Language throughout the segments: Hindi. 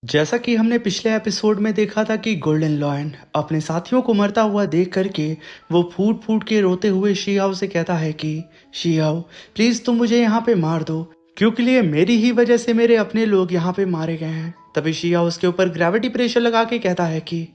जैसा कि हमने पिछले एपिसोड में देखा था कि गोल्डन लॉयन अपने साथियों को मरता हुआ देख करके वो फूट फूट के रोते हुए शियाओ से कहता है कि शियाओ प्लीज तुम मुझे यहाँ पे मार दो क्योंकि लिए मेरी ही वजह से मेरे अपने लोग यहाँ पे मारे गए हैं। तभी शियाओ उसके ऊपर ग्रेविटी प्रेशर लगा के कहता है कि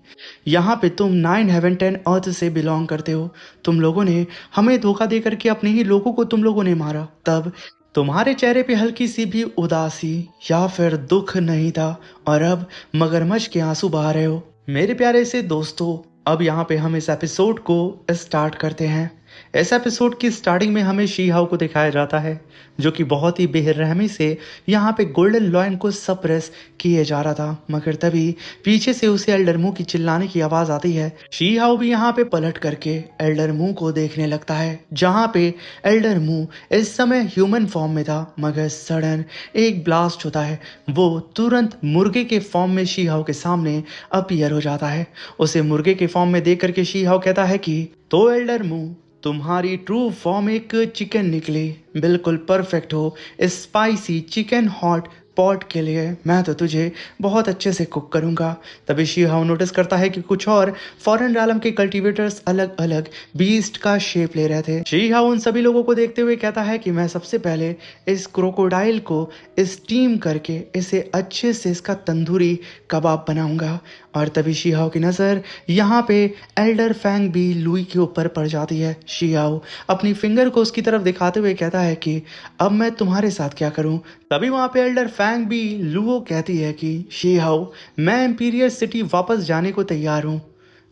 यहाँ पे तुम 9 हेवन 10 अर्थ से बिलोंग करते हो। तुम लोगों ने हमें धोखा दे करके अपने ही लोगों को तुम लोगों ने मारा। तब तुम्हारे चेहरे पे हल्की सी भी उदासी या फिर दुख नहीं था और अब मगरमच्छ के आंसू बहा रहे हो। मेरे प्यारे से दोस्तों, अब यहाँ पे हम इस एपिसोड को स्टार्ट करते हैं। इस एपिसोड की स्टार्टिंग में हमें शीहाओ को दिखाया जाता है जो कि बहुत ही बेरहमी से यहाँ पे गोल्डन लॉयन को सप्रेस किए जा रहा था, मगर तभी पीछे से उसे एल्डर मुंह की चिल्लाने की आवाज आती है। शीहाओ भी यहाँ पे पलट करके एल्डर मुंह को देखने लगता है जहाँ पे एल्डर मुंह इस समय ह्यूमन फॉर्म में था, मगर सडन एक ब्लास्ट होता है। वो तुरंत मुर्गे के फॉर्म में शीहाओ के सामने अपीयर हो जाता है। उसे मुर्गे के फॉर्म में देख करके शीहाओ कहता है कि तो एल्डर मुंह, तुम्हारी ट्रू फॉर्म एक चिकन निकली, बिल्कुल परफेक्ट हो स्पाइसी चिकन हॉट पॉट के लिए। मैं तो तुझे बहुत अच्छे से कुक करूंगा। तभी शीहाओ नोटिस करता है कि कुछ और फॉरेन रालम के कल्टीवेटर्स अलग अलग बीस्ट का शेप ले रहे थे। शीहाओ उन सभी लोगों को देखते हुए कहता है कि मैं सबसे पहले इस क्रोकोडाइल को स्टीम करके इसे अच्छे से इसका तंदूरी कबाब बनाऊंगा। और तभी शीहाओ की नज़र यहाँ पे एल्डर फैंग बी लुई के ऊपर पड़ जाती है। शीहाओ अपनी फिंगर को उसकी तरफ दिखाते हुए कहता है कि अब मैं तुम्हारे साथ क्या करूं। तभी वहां पे एल्डर फैंग बी लुओ कहती है कि शीहाओ, मैं इंपीरियल सिटी वापस जाने को तैयार हूं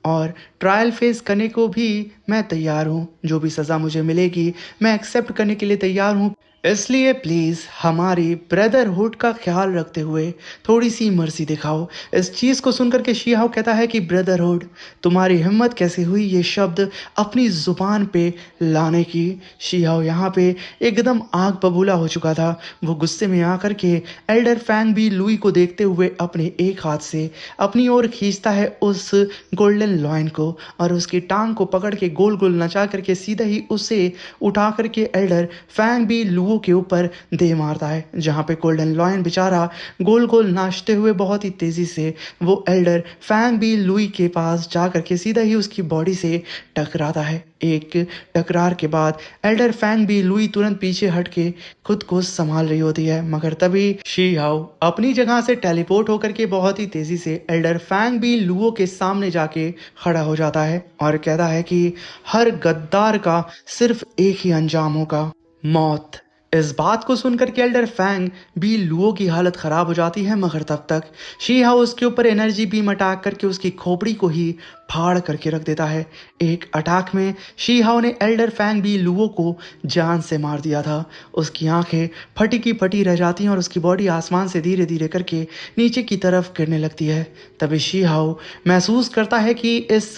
और ट्रायल फेस करने को भी मैं तैयार हूँ। जो भी सज़ा मुझे मिलेगी मैं एक्सेप्ट करने के लिए तैयार हूँ। इसलिए प्लीज़ हमारी ब्रदरहुड का ख्याल रखते हुए थोड़ी सी मर्जी दिखाओ। इस चीज़ को सुनकर के शीहाओ कहता है कि ब्रदरहुड, तुम्हारी हिम्मत कैसे हुई ये शब्द अपनी ज़ुबान पे लाने की। शीहाओ यहाँ पे एकदम आग बबूला हो चुका था। वो गुस्से में आकर के एल्डर फैंग भी लुई को देखते हुए अपने एक हाथ से अपनी ओर खींचता है उस गोल्डन लॉयन को और उसकी टांग को पकड़ के गोल गोल नचा करके सीधा ही उसे उठा करके एल्डर फैंग बी लुओ के ऊपर दे मारता है, जहां पे गोल्डन लॉयन बेचारा गोल गोल नाचते हुए बहुत ही तेजी से वो एल्डर फैंग बी लुई के पास जा करके सीधा ही उसकी बॉडी से टकराता है। एक टकरार के बाद एल्डर फैंग बी लुई तुरंत पीछे हट के खुद को संभाल रही होती है, मगर तभी शीहाओ अपनी जगह से टेलीपोर्ट होकर के बहुत ही तेजी से एल्डर फैंग बी लुओ के सामने जाके खड़ा हो जाता है और कहता है कि हर गद्दार का सिर्फ एक ही अंजाम होगा, मौत। इस बात को सुनकर के एल्डर फैंग बी लुओ की हालत खराब हो जाती है, मगर तब तक शीहाओ उसके ऊपर एनर्जी बीम अटैक करके उसकी खोपड़ी को ही फाड़ करके रख देता है। एक अटैक में शीहाओ ने एल्डर फैंग बी लुओ को जान से मार दिया था। उसकी आंखें फटी की फटी रह जाती हैं और उसकी बॉडी आसमान से धीरे धीरे करके नीचे की तरफ गिरने लगती है। तभी शीहाओ महसूस करता है कि इस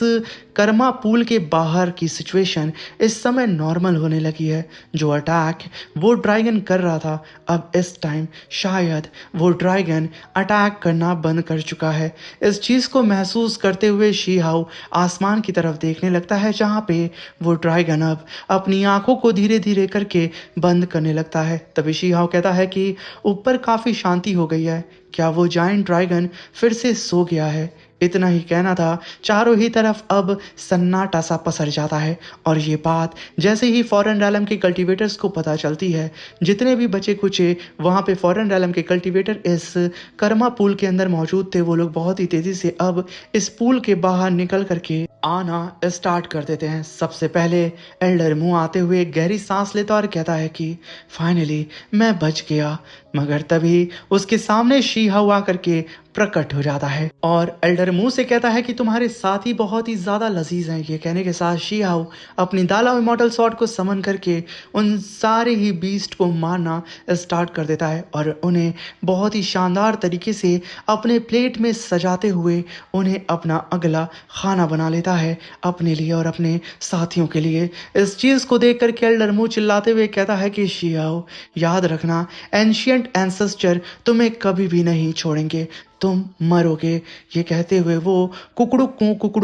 कर्मा पूल के बाहर की सिचुएशन इस समय नॉर्मल होने लगी है। जो अटैक वो ड्रैगन कर रहा था, अब इस टाइम शायद वो ड्रैगन अटैक करना बंद कर चुका है। इस चीज़ को महसूस करते हुए शीहाओ आसमान की तरफ देखने लगता है जहाँ पे वो ड्रैगन अब अपनी आंखों को धीरे धीरे करके बंद करने लगता है। तभी शीहाओ कहता है कि ऊपर काफ़ी शांति हो गई है, क्या वो जायंट ड्रैगन फिर से सो गया है। इतना ही कहना था, चारों ही तरफ अब सन्नाटा सा पसर जाता है और ये बात जैसे ही फॉरेन रैलम के कल्टीवेटर्स को पता चलती है, जितने भी बचे कुचे वहाँ पे फॉरेन रैलम के कल्टीवेटर इस कर्मा पूल के अंदर मौजूद थे, वो लोग बहुत ही तेज़ी से अब इस पूल के बाहर निकल करके आना स्टार्ट कर देते हैं। सबसे पहले एल्डर मुंह आते हुए गहरी सांस लेता और कहता है कि फाइनली मैं बच गया, मगर तभी उसके सामने शीहाओ आकर के प्रकट हो जाता है और एल्डर मुंह से कहता है कि तुम्हारे साथी बहुत ही ज्यादा लजीज हैं। ये कहने के साथ शीहाओ अपनी दाला इमॉर्टल स्वॉर्ड को समन करके उन सारे ही बीस्ट को मारना स्टार्ट कर देता है और उन्हें बहुत ही शानदार तरीके से अपने प्लेट में सजाते हुए उन्हें अपना अगला खाना बना लेता है अपने लिए और अपने साथियों के लिए। इस चीज को देख कर एल्डर मुंह चिल्लाते हुए कहता है कि शीहाओ, याद रखना एंशियंट एंसेस्टर तुम्हें कभी भी नहीं छोड़ेंगे। तुम मरोगे। ये कहते हुए वो कुकड़ू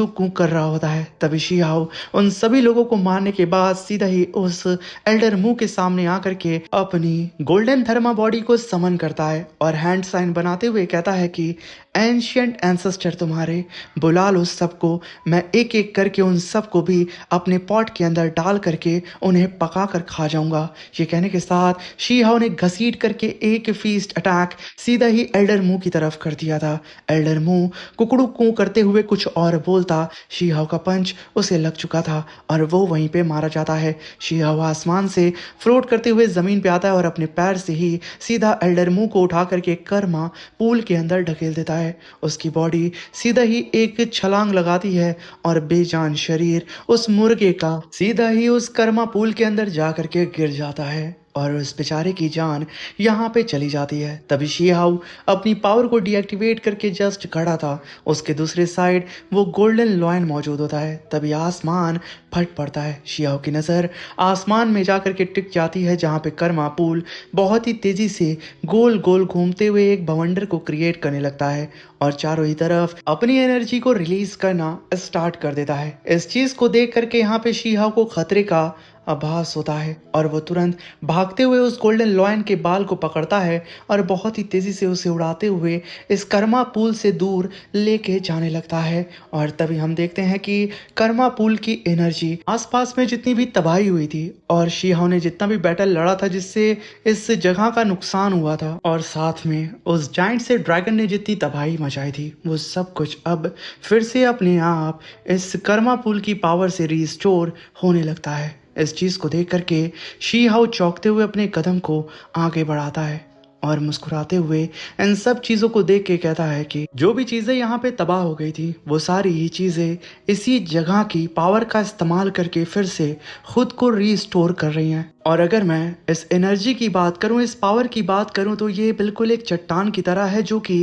कू कर रहा होता है। तभी शिहाओ उन सभी लोगों को मारने के बाद सीधा ही उस एल्डर मुंह के सामने आकर के अपनी गोल्डन थर्मा बॉडी को समन करता है और हैंड साइन बनाते हुए कहता है कि एंशियंट एंसेस्टर तुम्हारे, बुला लो सबको। मैं एक एक करके उन सबको भी अपने पॉट के अंदर डाल करके उन्हें पका कर खा जाऊंगा। ये कहने के साथ शीहाओ ने घसीट करके एक फीस्ट अटैक सीधा ही एल्डर मुंह की तरफ कर दिया था। एल्डर मुंह कुकड़ू कू करते हुए कुछ और बोलता, शीहाओ का पंच उसे लग चुका था और वो वहीं पे मारा जाता है। शीहाओ आसमान से फ्लोट करते हुए जमीन पे आता है और अपने पैर से ही सीधा एल्डर मुंह को उठा करके कर्मा पूल के अंदर ढकेल देता है। उसकी बॉडी सीधा ही एक छलांग लगाती है और बेजान शरीर उस मुर्गे का सीधा ही उस कर्मा पूल के अंदर जा करके गिर जाता है और उस बेचारे की जान यहाँ पे चली जाती है। तभी शिहाऊ अपनी पावर को डीएक्टिवेट करके जस्ट खड़ा था, उसके दूसरे साइड वो गोल्डन लॉयन मौजूद होता है। तभी आसमान फट पड़ता है। शिहाऊ की नज़र आसमान में जा करके टिक जाती है जहाँ पे कर्मा पूल बहुत ही तेजी से गोल गोल घूमते हुए एक बवंडर को क्रिएट करने लगता है और चारों ही तरफ अपनी एनर्जी को रिलीज करना स्टार्ट कर देता है। इस चीज को देख करके यहाँ पे शिहाऊ को खतरे का आभास होता है और वो तुरंत भागते हुए उस गोल्डन लॉयन के बाल को पकड़ता है और बहुत ही तेजी से उसे उड़ाते हुए इस कर्मा पूल से दूर लेके जाने लगता है। और तभी हम देखते हैं कि कर्मा पूल की एनर्जी आसपास में जितनी भी तबाही हुई थी और शिहाओ ने जितना भी बैटल लड़ा था जिससे इस जगह का नुकसान हुआ था और साथ में उस जाइंट से ड्रैगन ने जितनी तबाही मचाई थी, वो सब कुछ अब फिर से अपने आप इस कर्मा पूल की पावर से रिस्टोर होने लगता है। इस चीज को देख करके शीहाओ चौंकते हुए अपने कदम को आगे बढ़ाता है और मुस्कुराते हुए इन सब चीजों को देख के कहता है कि जो भी चीजें यहाँ पे तबाह हो गई थी वो सारी ही चीजें इसी जगह की पावर का इस्तेमाल करके फिर से खुद को रीस्टोर कर रही हैं। और अगर मैं इस एनर्जी की बात करूं, इस पावर की बात करूं, तो ये बिल्कुल एक चट्टान की तरह है जो कि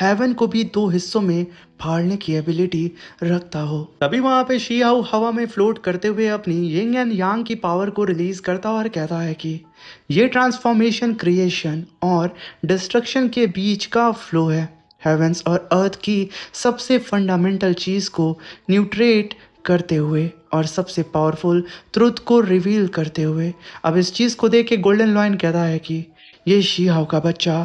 हेवन को भी दो हिस्सों में फाड़ने की एबिलिटी रखता हो। तभी वहां पे शियाओ हवा में फ्लोट करते हुए अपनी यिंग एंड यांग की पावर को रिलीज करता और कहता है कि ये ट्रांसफॉर्मेशन क्रिएशन और डिस्ट्रक्शन के बीच का फ्लो है। हेवेंस और अर्थ की सबसे फंडामेंटल चीज को न्यूट्रेट करते हुए और सबसे पावरफुल ट्रुथ को रिवील करते हुए। अब इस चीज को देख के गोल्डन लॉयन कहता है कि ये शीहाओ का बच्चा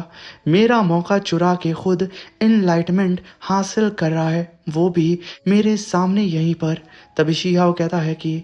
मेरा मौका चुरा के खुद इनलाइटमेंट हासिल कर रहा है, वो भी मेरे सामने यहीं पर। तभी शीहाओ कहता है कि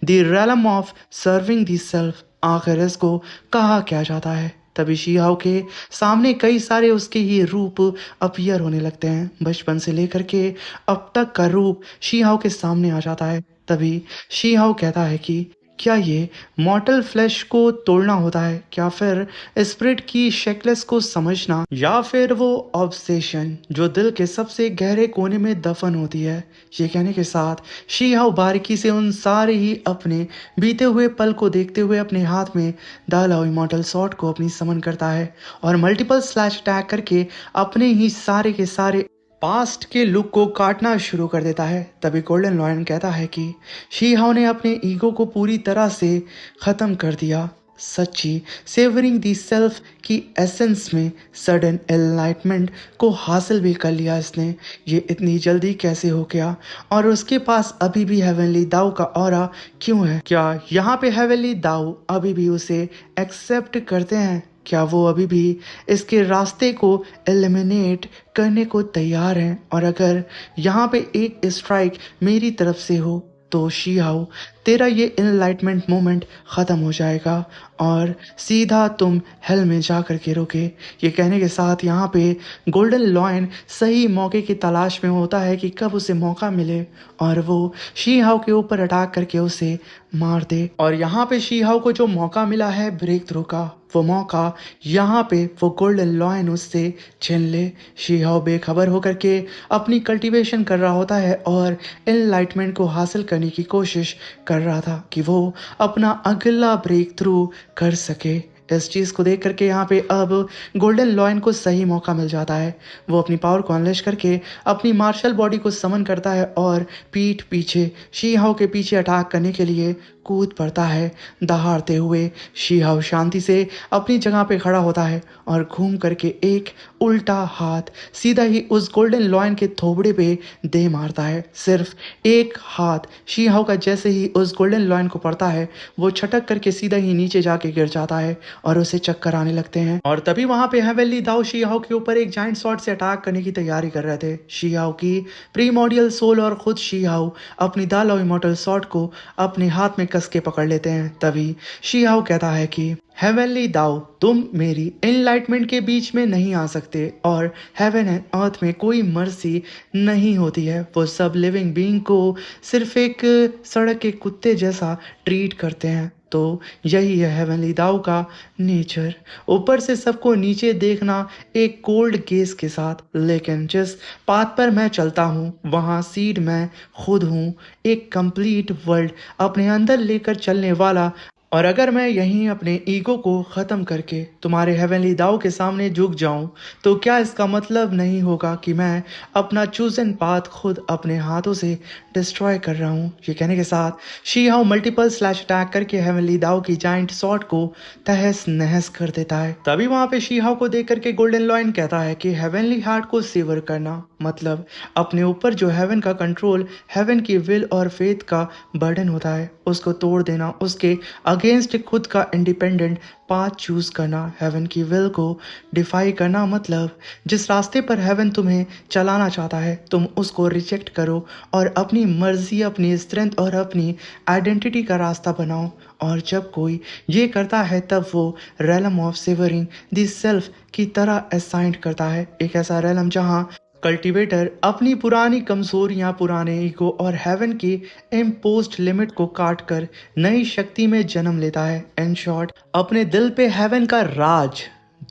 the realm of serving the self, आखिर इसको कहा क्या जाता है। तभी शीहाओ के सामने कई सारे उसके ही रूप अपीयर होने लगते हैं। बचपन से लेकर के अब तक का रूप शीहाओ के सामने आ जाता है। तभी शीहाओ कहता है कि क्या ये मॉर्टल फ्लैश को तोड़ना होता है, क्या फिर स्पिरिट की शेकलेस को समझना, या फिर वो ऑब्सेशन जो दिल के सबसे गहरे कोने में दफन होती है। ये कहने के साथ शीहाओ बारीकी से उन सारे ही अपने बीते हुए पल को देखते हुए अपने हाथ में दालाओ इमॉर्टल शॉट को अपनी समन करता है और मल्टीपल स्लैश अटैक करके अपने ही सारे के सारे पास्ट के लुक को काटना शुरू कर देता है। तभी गोल्डन लॉयन कहता है कि शीहाओ ने अपने ईगो को पूरी तरह से खत्म कर दिया। सच्ची सेवरिंग दी सेल्फ की एसेंस में सडन एनलाइटमेंट को हासिल भी कर लिया इसने। ये इतनी जल्दी कैसे हो गया और उसके पास अभी भी हेवनली दाऊ का ऑरा क्यों है? क्या यहाँ पे हेवनली दाऊ अभी भी उसे एक्सेप्ट करते हैं? क्या वो अभी भी इसके रास्ते को एलिमिनेट करने को तैयार हैं? और अगर यहाँ पे एक स्ट्राइक मेरी तरफ से हो तो शीहाओ तेरा ये इनलाइटमेंट मोमेंट ख़त्म हो जाएगा और सीधा तुम हेल में जा कर के रोके। ये कहने के साथ यहाँ पे गोल्डन लॉयन सही मौके की तलाश में होता है कि कब उसे मौका मिले और वो शीहाओ के ऊपर अटैक करके उसे मार दे। और यहाँ पे शीहाओ को जो मौका मिला है ब्रेक थ्रू का, वो मौका यहाँ पे वो गोल्डन लॉयन उससे छीन ले। शीहाओ बेखबर होकर के अपनी कल्टीवेशन कर रहा होता है और एनलाइटमेंट को हासिल करने की कोशिश कर रहा था कि वो अपना अगला ब्रेक थ्रू कर सके। इस चीज को देख करके यहाँ पे अब गोल्डन लॉयन को सही मौका मिल जाता है। वो अपनी पावर को अनलेश करके अपनी मार्शल बॉडी को समन करता है और पीठ पीछे शीहाओ के पीछे अटैक करने के लिए कूद पड़ता है। दहाड़ते हुए शीहाव शांति से अपनी जगह पे खड़ा होता है और घूम करके एक उल्टा हाथ सीधा ही उस गोल्डन लॉयन के थोबड़े पे दे मारता है। सिर्फ एक हाथ शीहाव का जैसे ही उस गोल्डन लॉयन को पड़ता है, वो छटक करके सीधा ही नीचे जाके गिर जाता है और उसे चक्कर आने लगते हैं। और तभी वहां पे हेवनली दाओ शीहाव के ऊपर एक जाइंट स्वॉर्ड से अटैक करने की तैयारी कर रहे थे। शीहाव की प्रीमोडियल सोल और खुद शीहाव अपनी द लॉ इमॉर्टल स्वॉर्ड को अपने हाथ में कस के पकड़ लेते हैं। तभी शीहाव कहता है कि हेवनली दाओ, तुम मेरी एनलाइटमेंट के बीच में नहीं आ सकते और हेवन एंड अर्थ में कोई मर्सी नहीं होती है। वो सब लिविंग बीइंग को सिर्फ एक सड़क के कुत्ते जैसा ट्रीट करते हैं। तो यही है हेवनली दाओ का नेचर, ऊपर से सबको नीचे देखना एक कोल्ड गेज के साथ। लेकिन जिस पाथ पर मैं चलता हूँ वहाँ सीड मैं खुद हूँ, एक कंप्लीट वर्ल्ड अपने अंदर लेकर चलने वाला। और अगर मैं यहीं अपने ईगो को ख़त्म करके तुम्हारे हेवनली दाव के सामने झुक जाऊं, तो क्या इसका मतलब नहीं होगा कि मैं अपना चूजन पाथ खुद अपने हाथों से डिस्ट्रॉय कर रहा हूं। ये कहने के साथ शीहाओ मल्टीपल स्लैश अटैक करके हेवनली दाव की जाइंट सॉर्ड को तहस नहस कर देता है। तभी वहां पे शीहाओ को देख करके गोल्डन लॉयन कहता है कि हेवनली हार्ट को सेवर करना मतलब अपने ऊपर जो हेवन का कंट्रोल, हेवन की विल और फेथ का बर्डन होता है, उसको तोड़ देना, उसके अगेंस्ट खुद का इंडिपेंडेंट पाथ चूज करना, हेवन की विल को डिफाई करना। मतलब जिस रास्ते पर हेवन तुम्हें चलाना चाहता है तुम उसको रिजेक्ट करो और अपनी मर्जी, अपनी स्ट्रेंथ और अपनी आइडेंटिटी का रास्ता बनाओ। और जब कोई ये करता है तब वो realm of savouring the self की तरह असाइंड करता है, एक ऐसा रेलम जहाँ कल्टीवेटर अपनी पुरानी कमजोरियां, पुराने ईगो और हेवन की इम्पोज्ड लिमिट को काट कर नई शक्ति में जन्म लेता है। इन शॉर्ट, अपने दिल पे हेवन का राज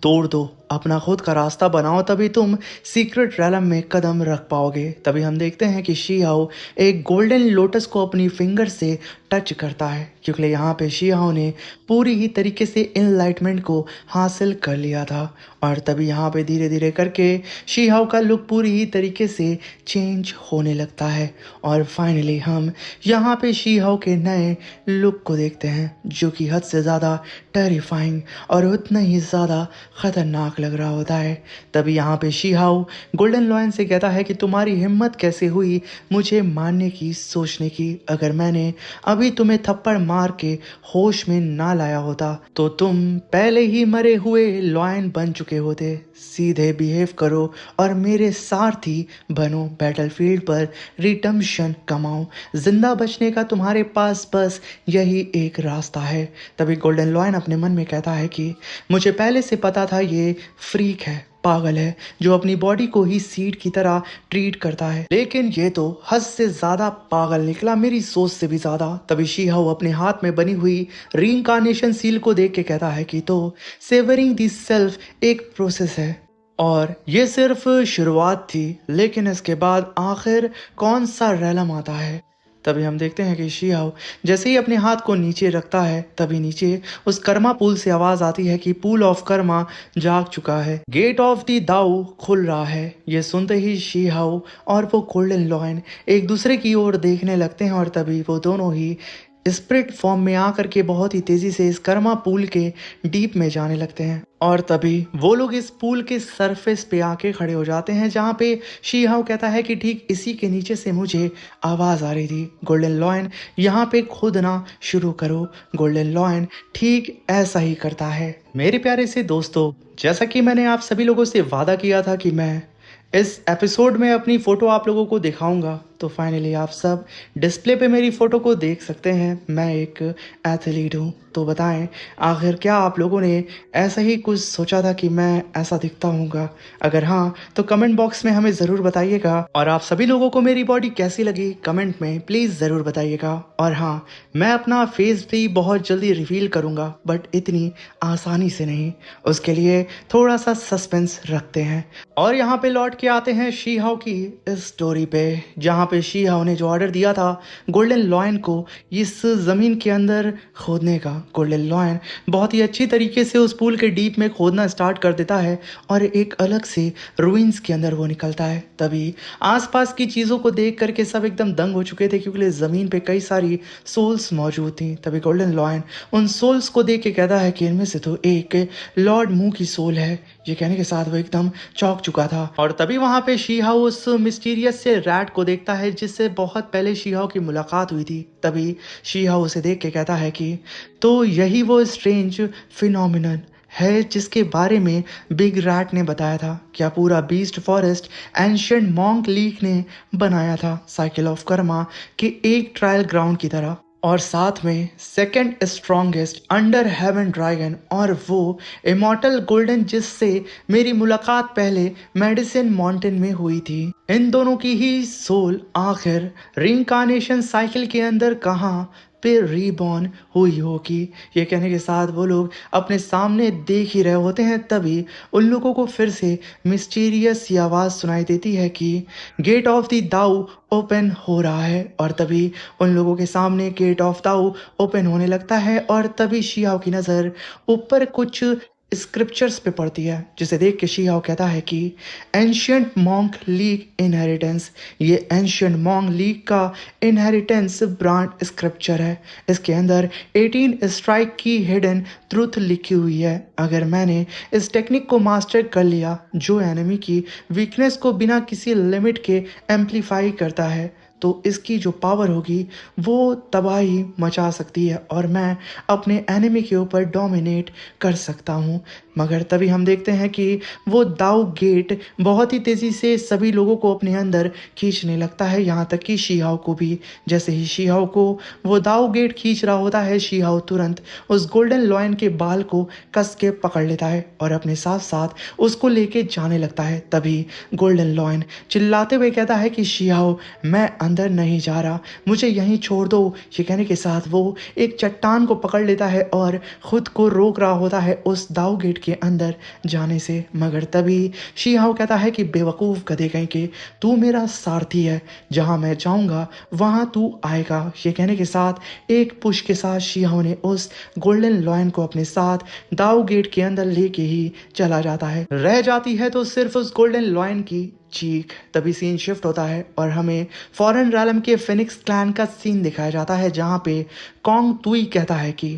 तोड़ दो, अपना खुद का रास्ता बनाओ, तभी तुम सीक्रेट रैलम में कदम रख पाओगे। तभी हम देखते हैं कि शीहाओ एक गोल्डन लोटस को अपनी फिंगर से टच करता है, क्योंकि यहाँ पे शीहाओ ने पूरी ही तरीके से इनलाइटमेंट को हासिल कर लिया था। और तभी यहाँ पे धीरे धीरे करके शीहाओ का लुक पूरी ही तरीके से चेंज होने लगता है। और फाइनली हम यहाँ पे शीहाओ के नए लुक को देखते हैं, जो कि हद से ज़्यादा टेरिफाइंग और उतना ही ज़्यादा ख़तरनाक लग रहा होता है। तभी यहाँ पे शीहाओ गोल्डन लॉयन से कहता है कि तुम्हारी हिम्मत कैसे हुई मुझे मारने की, सोचने की। अगर मैंने अभी तुम्हें थप्पड़ मार के होश में ना लाया होता तो तुम पहले ही मरे हुए लॉयन बन चुके होते। सीधे बिहेव करो और मेरे सारथी बनो, बैटलफील्ड पर रिडम्पशन कमाओ। जिंदा बचने का तुम्हारे पास बस यही एक रास्ता है। तभी गोल्डन लॉयन अपने मन में कहता है कि मुझे पहले से पता था ये फ्रीक है, पागल है, जो अपनी बॉडी को ही सीड की तरह ट्रीट करता है, लेकिन ये तो हद से ज्यादा पागल निकला, मेरी सोच से भी ज्यादा। तभी शीहाओ अपने हाथ में बनी हुई रीइंकार्नेशन सील को देख के कहता है कि तो सेवरिंग दी सेल्फ एक प्रोसेस है और ये सिर्फ शुरुआत थी, लेकिन इसके बाद आखिर कौन सा रैलम आता है। तभी हम देखते हैं कि शीहाओ जैसे ही अपने हाथ को नीचे रखता है तभी नीचे उस कर्मा पूल से आवाज आती है कि पूल ऑफ कर्मा जाग चुका है, गेट ऑफ दी दाऊ खुल रहा है। ये सुनते ही शीहाओ और वो गोल्डन लॉयन एक दूसरे की ओर देखने लगते हैं और तभी वो दोनों ही स्प्रिट फॉर्म में आकर के बहुत ही तेजी से इस कर्मा पूल के डीप में जाने लगते हैं। और तभी वो लोग इस पूल के सरफेस पे आके खड़े हो जाते हैं, जहाँ पे शीहाओ कहता है कि ठीक इसी के नीचे से मुझे आवाज आ रही थी, गोल्डन लॉयन यहाँ पे खोदना शुरू करो। गोल्डन लॉयन ठीक ऐसा ही करता है। मेरे प्यारे से दोस्तों, जैसा कि मैंने आप सभी लोगों से वादा किया था कि मैं इस एपिसोड में अपनी फ़ोटो आप लोगों को दिखाऊंगा, तो फाइनली आप सब डिस्प्ले पे मेरी फ़ोटो को देख सकते हैं। मैं एक एथलीट हूँ, तो बताएं आखिर क्या आप लोगों ने ऐसा ही कुछ सोचा था कि मैं ऐसा दिखता हूँगा? अगर हाँ तो कमेंट बॉक्स में हमें ज़रूर बताइएगा। और आप सभी लोगों को मेरी बॉडी कैसी लगी कमेंट में प्लीज़ ज़रूर बताइएगा। और हाँ, मैं अपना फेस भी बहुत जल्दी रिवील करूँगा, बट इतनी आसानी से नहीं, उसके लिए थोड़ा सा सस्पेंस रखते हैं। और यहाँ पे लौट के आते हैं शीहाओ की इस स्टोरी पे, जहाँ पे शी हाओ ने जो ऑर्डर दिया था गोल्डन लॉयन को इस ज़मीन के अंदर खोदने का, गोल्डन लॉयन बहुत ही अच्छी तरीके से उस पूल के डीप में खोदना स्टार्ट कर देता है और एक अलग से रूइंस के अंदर वो निकलता है। तभी आसपास की चीज़ों को देख करके सब एकदम दंग हो चुके थे क्योंकि ज़मीन पे कई सारी सोल्स मौजूद थी। तभी गोल्डन लॉयन उन सोल्स को देख के कहता है कि इनमें से तो एक लॉर्ड मू की सोल है। ये कहने के साथ वो एकदम चौंक चुका था और तभी वहां पे शी हाओ उस मिस्टीरियस से रैट को देखता है जिससे बहुत पहले शी हाओ की मुलाकात हुई थी। तभी शी हाओ उसे देख के कहता है कि तो यही वो स्ट्रेंज फिनोमिनन है जिसके बारे में बिग रैट ने बताया था। क्या पूरा beast forest ancient monk league ने बनाया था साइकिल ऑफ कर्मा के एक ट्रायल ग्राउंड की तरह, और साथ में second strongest under heaven dragon और वो इमॉर्टल गोल्डन जिससे मेरी मुलाकात पहले मेडिसिन माउंटेन में हुई थी। इन दोनों की ही सोल आखिर रिइंकार्नेशन साइकिल के अंदर कहाँ पे रीबॉर्न हुई होगी। ये कहने के साथ वो लोग अपने सामने देख ही रहे होते हैं। तभी उन लोगों को फिर से मिस्टीरियस सी आवाज़ सुनाई देती है कि गेट ऑफ द दाऊ ओपन हो रहा है, और तभी उन लोगों के सामने गेट ऑफ दाऊ ओपन होने लगता है और तभी शियाओ की नज़र ऊपर कुछ स्क्रिप्चर्स पे पड़ती है जिसे देख के शियाओ कहता है कि एंशियंट मॉन्क लीग इनहेरिटेंस, ये एंशियंट मॉन्क लीग का इनहेरिटेंस ब्रांड स्क्रिप्चर है। इसके अंदर 18 स्ट्राइक की हिडन ट्रूथ लिखी हुई है। अगर मैंने इस टेक्निक को मास्टर कर लिया जो एनिमी की वीकनेस को बिना किसी लिमिट के एम्पलीफाई करता है, तो इसकी जो पावर होगी वो तबाही मचा सकती है और मैं अपने एनिमी के ऊपर डोमिनेट कर सकता हूँ। मगर तभी हम देखते हैं कि वो दाऊ गेट बहुत ही तेज़ी से सभी लोगों को अपने अंदर खींचने लगता है, यहाँ तक कि शी हाओ को भी। जैसे ही शी हाओ को वो दाऊ गेट खींच रहा होता है, शी हाओ तुरंत उस गोल्डन लॉयन के बाल को कस के पकड़ लेता है और अपने साथ साथ उसको लेके जाने लगता है। तभी गोल्डन लॉयन चिल्लाते हुए कहता है कि शी हाओ मैं अंदर नहीं जा रहा, मुझे यहीं छोड़ दो। ये कहने के साथ वो एक चट्टान को पकड़ लेता है और खुद को रोक रहा होता है उस दाऊ गेट के अंदर जाने से। मगर तभी शी हाओ कहता है कि बेवकूफ़ गधे कहीं के, तू मेरा सारथी है, जहां मैं जाऊंगा वहां तू आएगा। ये कहने के साथ एक पुश के साथ शी हाओ ने उस गोल्डन लॉयन को अपने साथ दाऊ गेट के अंदर लेके ही चला जाता है। रह जाती है तो सिर्फ उस गोल्डन लॉयन की चीख। तभी सीन शिफ्ट होता है और हमें फॉरेन रैलम के फिनिक्स क्लैन का सीन दिखाया जाता है जहां पे कॉन्ग तुई कहता है कि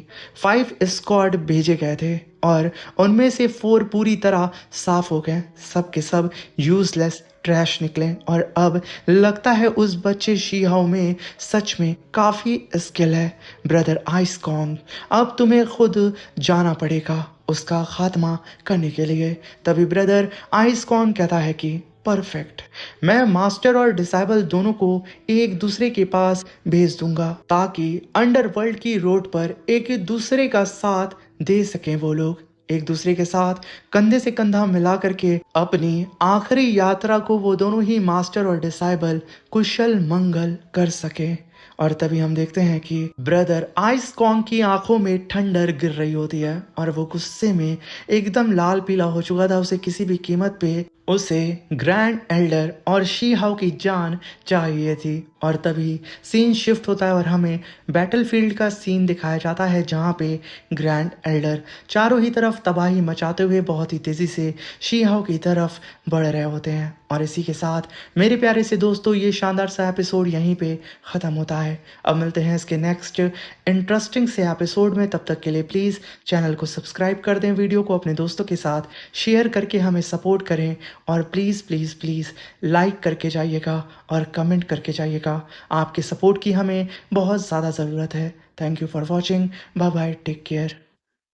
5 स्क्वाड भेजे गए थे और उनमें से 4 पूरी तरह साफ हो गए, सब के सब यूजलेस ट्रैश निकले और अब लगता है उस बच्चे शी हाओ में सच में काफ़ी स्किल है। ब्रदर आइस कॉन्ग, अब तुम्हें खुद जाना पड़ेगा उसका खात्मा करने के लिए। तभी ब्रदर आइस कॉन्ग कहता है कि परफेक्ट, मैं मास्टर और डिसाइबल दोनों को एक दूसरे के पास भेज दूंगा ताकि अंडरवर्ल्ड की रोड पर एक दूसरे का साथ दे सकें। वो लोग एक दूसरे के साथ कंधे से कंधा मिला करके अपनी आखिरी यात्रा को वो दोनों ही मास्टर और डिसाइबल कुशल मंगल कर सके। और तभी हम देखते हैं कि ब्रदर आइस कॉन्ग की आंखों में ठंडर गिर रही होती है और वो गुस्से में एकदम लाल पीला हो चुका था। उसे किसी भी कीमत पे उसे ग्रैंड एल्डर और शी हाओ की जान चाहिए थी। और तभी सीन शिफ्ट होता है और हमें बैटलफील्ड का सीन दिखाया जाता है जहाँ पे ग्रैंड एल्डर चारों ही तरफ तबाही मचाते हुए बहुत ही तेज़ी से शी हाओ की तरफ बढ़ रहे होते हैं। और इसी के साथ मेरे प्यारे से दोस्तों ये शानदार सा एपिसोड यहीं पे ख़त्म होता है। अब मिलते हैं इसके नेक्स्ट इंटरेस्टिंग से एपिसोड में। तब तक के लिए प्लीज़ चैनल को सब्सक्राइब कर दें, वीडियो को अपने दोस्तों के साथ शेयर करके हमें सपोर्ट करें और प्लीज़ प्लीज़ प्लीज़ लाइक करके जाइएगा और कमेंट करके जाइएगा। आपके सपोर्ट की हमें बहुत ज़्यादा ज़रूरत है। Thank you for watching, bye bye, take care.